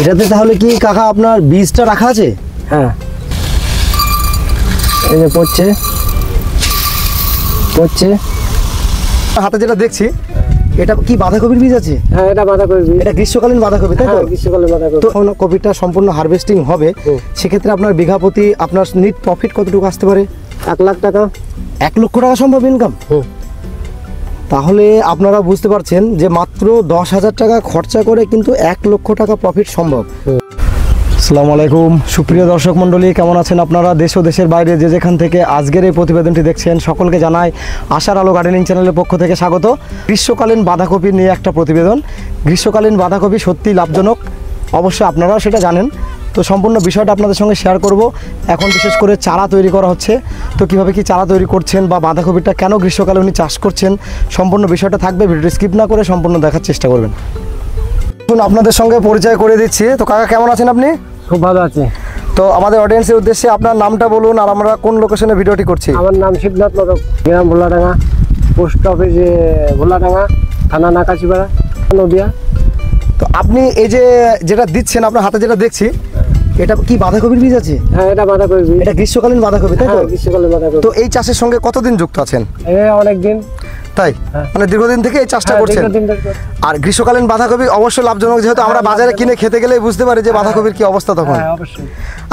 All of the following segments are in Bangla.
এটাতে তাহলে কি কাকা আপনার বীজটা রাখা আছে? হ্যাঁ, এই যে পড়ছে হাতে যেটা দেখছি এটা কি বাঁধাকপির বীজ আছে? হ্যাঁ, এটা বাঁধাকপির বীজ। এটা গ্রীষ্মকালীন বাঁধাকপি, তাই তো? গ্রীষ্মকালীন বাঁধাকপি। তো কপিটা সম্পূর্ণ হারভেস্টিং হবে, সেক্ষেত্রে আপনার বিঘা প্রতি আপনার নিট প্রফিট কতটুকু আসতে পারে? 1 লাখ টাকা। 1 লক্ষ টাকা সম্ভব ইনকাম? তাহলে আপনারা বুঝতে পারছেন যে মাত্র 10,000 টাকা খরচা করে কিন্তু 1 লক্ষ টাকা প্রফিট সম্ভব। আসসালামু আলাইকুম সুপ্রিয় দর্শক মণ্ডলী, কেমন আছেন আপনারা? দেশ ও দেশের বাইরে যে যেখান থেকে আজকের এই প্রতিবেদনটি দেখছেন সকলকে জানাই আশার আলো গার্ডেনিং চ্যানেলের পক্ষ থেকে স্বাগত। গ্রীষ্মকালীন বাঁধাকপি নিয়ে একটা প্রতিবেদন। গ্রীষ্মকালীন বাঁধাকপি সত্যিই লাভজনক, অবশ্যই আপনারাও সেটা জানেন। তো সম্পূর্ণ বিষয়টা আপনাদের সঙ্গে শেয়ার করব। এখন বিশেষ করে চারা তৈরি করা হচ্ছে, তো কীভাবে কি চারা তৈরি করছেন বা বাঁধাকপিটা কেন গ্রীষ্মকালে উনি চাষ করছেন, সম্পূর্ণ বিষয়টা থাকবে। ভিডিওটি স্কিপ না করে সম্পূর্ণ দেখার চেষ্টা করবেন। আপনাদের সঙ্গে পরিচয় করে দিচ্ছি। তো কাকা কেমন আছেন আপনি? খুব ভালো আছে। তো আমাদের অডিয়েন্সের উদ্দেশ্যে আপনার নামটা বলুন আর আমরা কোন লোকেশনে ভিডিওটি করছি। আমার নাম শিবনাথ মোদক, গ্রাম ভোলাডাঙ্গা, পোস্ট অফিস ভোলাডাঙ্গা, থানা নাকাশিপাড়া, নদিয়া। তো আপনি এই যে যেটা দিচ্ছেন আপনার হাতে যেটা দেখছি এটা কি বাঁধাকপির বীজ আছে? হ্যাঁ, এটা বাঁধাকপির বীজ। এটা গ্রীষ্মকালীন বাঁধাকপি, তাই তো? গ্রীষ্মকালীন বাঁধাকপি। তো এই চাষের সঙ্গে কতদিন যুক্ত আছেন? অনেক দিন। তাই মানে দীর্ঘদিন থেকে এই চাষটা করছেন। আর গ্রীষ্মকালীন বাঁধাকপি অবশ্যই লাভজনক, যেহেতু আমরা বাজারে কিনে খেতে গেলেই বুঝতে পারি যে বাঁধাকপির কি অবস্থা তখন।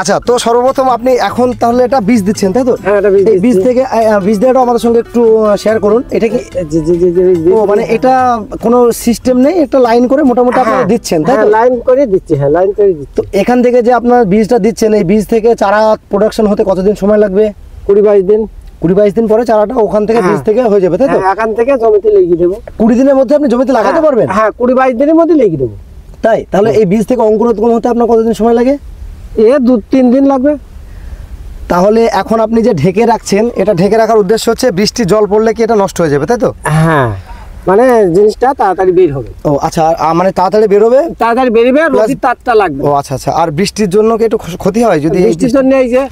আচ্ছা, তো সর্বপ্রথম আপনি এখন তাহলে এটা বীজ দিচ্ছেন, তাই তো? এই বীজ থেকে বীজ দেওয়াটা আমাদের সঙ্গে একটু শেয়ার করুন। এটা কি মানে এটা কোনো সিস্টেম নেই, একটা লাইন করে মোটামুটি আপনারা দিচ্ছেন, তাই তো? লাইন করে দিচ্ছি। হ্যাঁ, লাইন করে দিচ্ছি। তো এখান থেকে যে আপনার বীজটা দিচ্ছেন, এই বীজ থেকে চারা প্রোডাকশন হতে কতদিন সময় লাগবে? 20-22 দিন। 20-22 দিন পরে চারাটা ওখান থেকে বীজ থেকে হয়ে যাবে, তাই তো? এখান থেকে জমিতে লাগিয়ে দেবো। 20 দিনের মধ্যে আপনি জমিতে লাগাতে পারবেন? হ্যাঁ, 20-22 দিনের মধ্যে লাগিয়ে দেবো। তাই? তাহলে এই বীজ থেকে অঙ্কুরোদ্গম হতে আপনার কতদিন সময় লাগে? 2-3 দিন লাগবে। তাহলে এখন আপনি যে ঢেকে রাখছেন, এটা ঢেকে রাখার উদ্দেশ্য হচ্ছে বৃষ্টি জল পড়লে কি এটা নষ্ট হয়ে যাবে, তাই তো? হ্যাঁ, মানে জিনিসটা তাড়াতাড়ি বের হবে। ও আচ্ছা, মানে তাড়াতাড়ি বেরোবে, তাড়াতাড়ি বেরোবে, রোদের তাপটা লাগবে। ও আচ্ছা আচ্ছা। আর বৃষ্টির জন্য কি একটু ক্ষতি হয় যদি? বৃষ্টির জন্য এই যে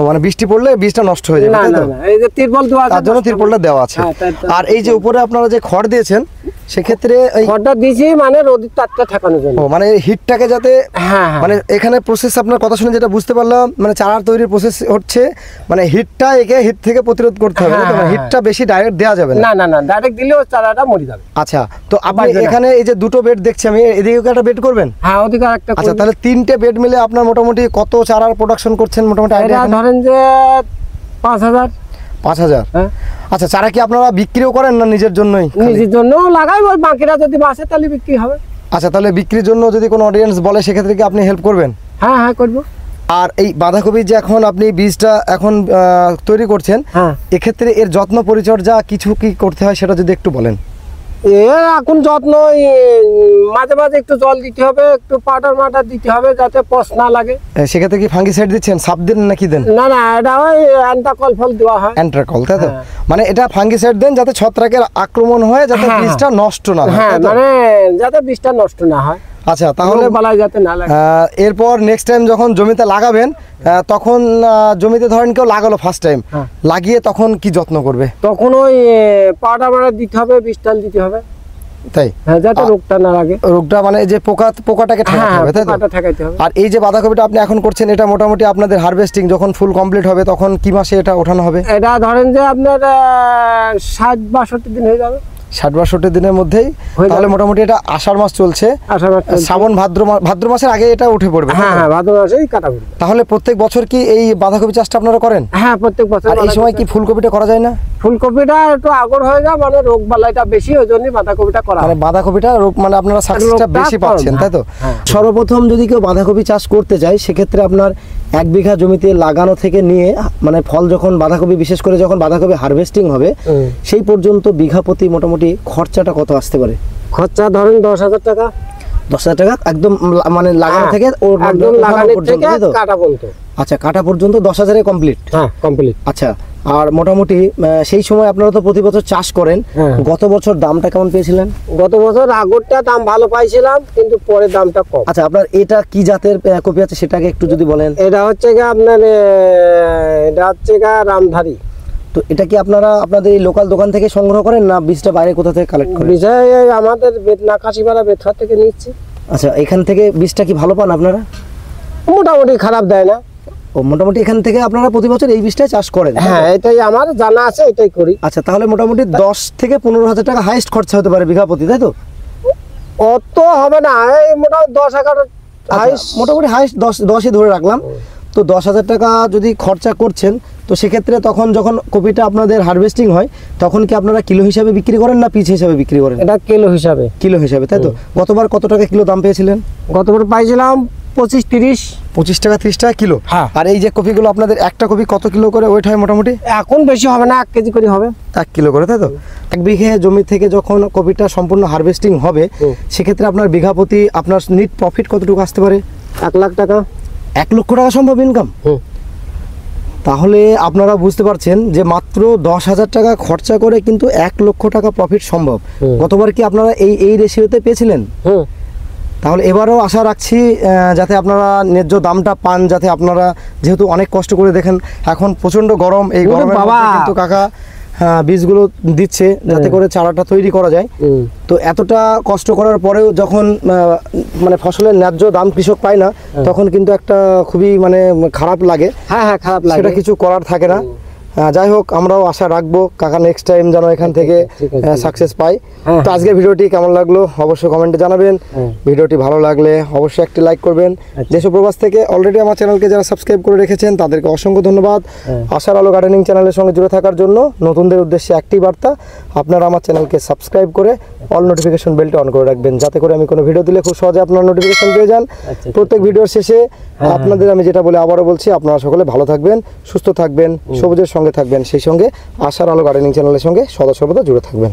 মানে বৃষ্টি পড়লে বীজটা নষ্ট হয়ে যাবে, তাই তো? এই যে তিরপল দেওয়া আছে, তার জন্য তিরপলটা দেওয়া আছে। আর এই যে উপরে আপনারা যে খড় দিয়েছেন, সেক্ষেত্রে এই খড়টা দিয়েছি মানে রোদের তাপটা ঠেকানোর জন্য, মানে হিটটাকে যাতে, মানে এখানে প্রসেস আপনার কথা শুনে যেটা বুঝতে পারলাম, মানে চারা তৈরির প্রসেস হচ্ছে মানে হিটটা একে হিট থেকে প্রতিরোধ করতে হবে, তাই তো? হিটটা বেশি ডাইরেক্ট দেওয়া যাবে না। না, ডাইরেক্ট দিলেও চারাটা মরে যাবে। আচ্ছা, তো আপনি এখানে এই যে দুটো বেড দেখছি আমি, এদিকে একটা বেড করবেন? হ্যাঁ, ওদিকে একটা। আচ্ছা, তাহলে 3টে বেড মিলে আপনার মোটামুটি কত চারার প্রোডাকশন করছেন মোটামুটি? ধরেন যে 5000। 5000? আচ্ছা, চারা কি আপনারা বিক্রিও করেন না নিজের জন্যই? নিজের জন্য লাগাই, বাকিরা যদি বাসে তাহলে বিক্রি হবে। আচ্ছা, তাহলে বিক্রির জন্য যদি কোনো অডিয়েন্স বলে সেক্ষেত্রে কি আপনি হেল্প করবেন? হ্যাঁ, করবো। আর এই বাঁধাকপি যে এখন আপনি বীজটা এখন তৈরি করছেন, এক্ষেত্রে এর যত্ন পরিচর্যা কিছু কি করতে হয় সেটা যদি একটু বলেন। এখন যত্ন মাঝে মাঝে একটু জল দিতে হবে, একটু পাউডার দিতে হবে যাতে পচ না লাগে। সেক্ষেত্রে কি ফাঙ্গিসাইড দিচ্ছেন? সাপ দেন নাকি দেন? না, এটা ওই অ্যান্ট্রাকল ফল দেওয়া হয়। অ্যান্ট্রাকল, তাই তো? মানে এটা ফাঙ্গিসাইড দেন যাতে ছত্রাকের আক্রমণ হয়, যাতে বীজটা নষ্ট না হয়। হ্যাঁ, মানে যাতে বীজটা নষ্ট না হয়। আচ্ছা, তাহলে যাতে না লাগে। এরপর নেক্সট টাইম যখন জমিতে লাগাবেন, তখন জমিতে ধরেন কেউ লাগালো ফার্স্ট টাইম, লাগিয়ে তখন কি যত্ন করবে? তখন ওই পাউডার দিতে হবে, বীজটাল দিতে হবে, তাই? যাতে রোগটা না লাগে। রোগটা মানে যে পোকাটাকে ঠেকাতে হবে, তাই তো? আর এই যে বাঁধাকপিটা আপনি এখন করছেন, এটা মোটামুটি আপনাদের হারভেস্টিং যখন ফুল কমপ্লিট হবে তখন কি মাসে এটা ওঠানো হবে? এটা ধরেন যে আপনার 60-62 দিন হয়ে যাবে। 60-62 দিনের মধ্যেই তাহলে মোটামুটি এটা আষাঢ় মাস চলছে, শ্রাবণ ভাদ্র মাসের আগে এটা উঠে পড়বে। হ্যাঁ, ভাদ্র মাসেই কাটা পড়বে। তাহলে প্রত্যেক বছর কি এই বাঁধাকপি চাষটা আপনারা করেন? হ্যাঁ, প্রত্যেক বছর। আর এই সময় কি ফুলকপিটা করা যায় না? ফুলকপিটা একটু আগর হয়ে যায়, মানে রোগ বালাইটা বেশি, ওই জন্য বাঁধাকপিটা করা। মানে বাঁধাকপিটা রোগ মানে আপনারা সাকসেসটা বেশি পাচ্ছেন, তাই তো? সর্বপ্রথম যদি কেউ বাঁধাকপি চাষ করতে যায়, সেক্ষেত্রে আপনার 1 বিঘা জমিতে লাগানো থেকে নিয়ে মানে ফল যখন বাঁধাকপি, বিশেষ করে যখন বাঁধাকপি হারভেস্টিং হবে সেই পর্যন্ত বিঘা প্রতি মোটামুটি খরচাটা কত আসতে পারে? খরচা ধরেন 10,000 টাকা। 10,000 টাকা একদম মানে লাগানো থেকে একদম লাগানো পর্যন্ত, কাটা পর্যন্ত। আচ্ছা, কাটা পর্যন্ত 10,000-এ কমপ্লিট? হ্যাঁ, কমপ্লিট। আচ্ছা, আর মোটামুটি সেই সময় আপনারা তো প্রতি বছর চাষ করেন, গত বছর দামটা কেমন পেয়েছিলেন? গত বছর আগরটা দাম ভালো পাইছিলাম, কিন্তু পরে দামটা কম। আচ্ছা, আপনার এটা কি জাতের কপি আছে সেটাকে একটু যদি বলেন। এটা হচ্ছে আপনার রামধারী। তো এটা কি আপনারা আপনাদের এই লোকাল দোকান থেকে সংগ্রহ করেন না বীজটা বাইরে কোথা থেকে কালেক্ট করেন? বীজ আমাদের নাকাশিপাড়া বেথা থেকে নিচ্ছি। আচ্ছা, এখান থেকে বীজটা কি ভালো পান আপনারা? মোটামুটি খারাপ দেয় না। ও, মোটামুটি এখান থেকে আপনারা প্রতি বছর এই বীজটা চাষ করেন? হ্যাঁ, এটাই আমার জানা আছে, এটাই করি। আচ্ছা, তাহলে মোটামুটি 10 থেকে 15,000 টাকা হাইস্ট খরচা হতে পারে বিঘা প্রতি, তাই তো? অত হবে না, এই মোটামুটি 10-11 হাইস্ট, মোটামুটি হাইস্ট 10ই ধরে রাখলাম। তো 10,000 টাকা যদি খরচা করছেন, তো সেক্ষেত্রে তখন যখন কপিটা আপনাদের হারভেস্টিং হয়, তখন কি আপনারা কিলো হিসাবে বিক্রি করেন না পিস হিসাবে বিক্রি করেন? এটা কিলো হিসাবে। কিলো হিসাবে, তাই তো? গতবার কত টাকা কিলো দাম পেয়েছিলেন? গতবার পাইছিলাম 25-30। 25 টাকা 30 টাকা কিলো। হ্যাঁ। আর এই যে কপিগুলো আপনাদের একটা কপি কত কিলো করে ওয়েট হয় মোটামুটি? এখন বেশি হবে না, 1 কেজি করে হবে। 1 কিলো করে, তাই তো? 1 বিঘে জমি থেকে যখন কপিটা সম্পূর্ণ হারভেস্টিং হবে, সেক্ষেত্রে আপনার বিঘা প্রতি আপনার নেট প্রফিট কতটুকু আসতে পারে? 1 লাখ টাকা। 1 লক্ষ টাকা সম্ভব ইনকাম? তাহলে আপনারা বুঝতে পারছেন যে মাত্র 10,000 টাকা খরচা করে কিন্তু 1 লক্ষ টাকা প্রফিট সম্ভব। গতবার কি আপনারা এই রেশিওতে পেয়েছিলেন? তাহলে এবারও আশা রাখছি যাতে আপনারা ন্যায্য দামটা পান, যাতে আপনারা যেহেতু অনেক কষ্ট করে দেখেন এখন প্রচণ্ড গরম, এই গরমে কিন্তু কাকা বীজগুলো দিচ্ছে যাতে করে চারাটা তৈরি করা যায়। তো এতটা কষ্ট করার পরেও যখন মানে ফসলের ন্যায্য দাম কৃষক পায় না, তখন কিন্তু একটা খুবই মানে খারাপ লাগে। হ্যাঁ হ্যাঁ, খারাপ লাগে, সেটা কিছু করার থাকে না। যাই হোক, আমরাও আশা রাখবো কাকা নেক্সট টাইম যেন এখান থেকে সাকসেস পাই। তো আজকের ভিডিওটি কেমন লাগলো অবশ্যই কমেন্টে জানাবেন। ভিডিওটি ভালো লাগলে অবশ্যই একটি লাইক করবেন। দেশ ও প্রবাস থেকে অলরেডি আমার চ্যানেলকে যারা সাবস্ক্রাইব করে রেখেছেন তাদেরকে অসংখ্য ধন্যবাদ। আশার আলো গার্ডেনিং চ্যানেলের সঙ্গে জুড়ে থাকার জন্য নতুনদের উদ্দেশ্যে একটি বার্তা, আপনারা আমার চ্যানেলকে সাবস্ক্রাইব করে অল নোটিফিকেশন বেলটা অন করে রাখবেন, যাতে করে আমি কোনো ভিডিও দিলে খুব সহজে আপনারা নোটিফিকেশন পেয়ে যান। প্রত্যেক ভিডিওর শেষে আপনাদের আমি যেটা বলে আবারও বলছি, আপনারা সকলে ভালো থাকবেন, সুস্থ থাকবেন, সবুজের সঙ্গে থাকবেন, সেই সঙ্গে আশার আলো গার্ডেনিং চ্যানেলের সঙ্গে সদা সর্বদা জুড়ে থাকবেন।